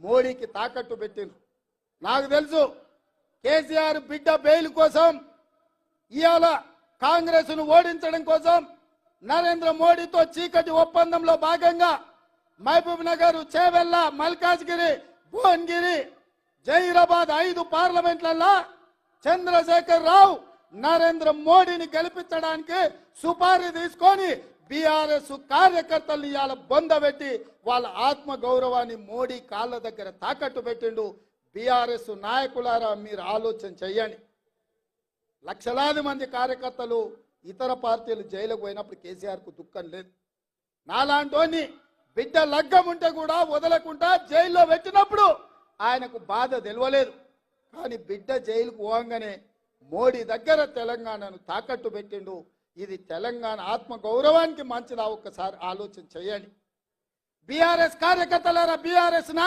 మోడీకి తాకట్టు పెట్టిండ్రు. నాకు తెలుసు కేసీఆర్ బిడ్డ బెయిల్ కోసం ఇవాళ కాంగ్రెస్ ను ఓడించడం కోసం నరేంద్ర మోడీతో చీకటి ఒప్పందంలో భాగంగా మహబూబ్ నగర్, చేవెళ్ళ, మల్కాజ్గిరి, భువనగిరి, జహీరాబాద్ 5 పార్లమెంట్లలో చంద్రశేఖర్ రావు నరేంద్ర మోడీని గెలిపించడానికి సుపారీ తీసుకొని బీఆర్ఎస్ కార్యకర్తలు ఇవాళ బొందబెట్టి వాళ్ళ ఆత్మ గౌరవాన్ని మోడీ కాళ్ళ దగ్గర తాకట్టు పెట్టిండు. బీఆర్ఎస్ నాయకులారా మీరు ఆలోచన చెయ్యండి. లక్షలాది మంది కార్యకర్తలు ఇతర పార్టీలు జైలుకు పోయినప్పుడు కేసీఆర్కు దుఃఖం లేదు. నాలాంటోని బిడ్డ లగ్గం ఉంటే కూడా వదలకుండా జైల్లో పెట్టినప్పుడు ఆయనకు బాధ తెలియలేదు. కానీ బిడ్డ జైలుకు పోగానే మోడీ దగ్గర తెలంగాణను తాకట్టు పెట్టిండు. ఇది తెలంగాణ ఆత్మ గౌరవానికి మంచిదా? ఒక్కసారి ఆలోచన చేయండి. BRS కార్యకర్తలారా, BRS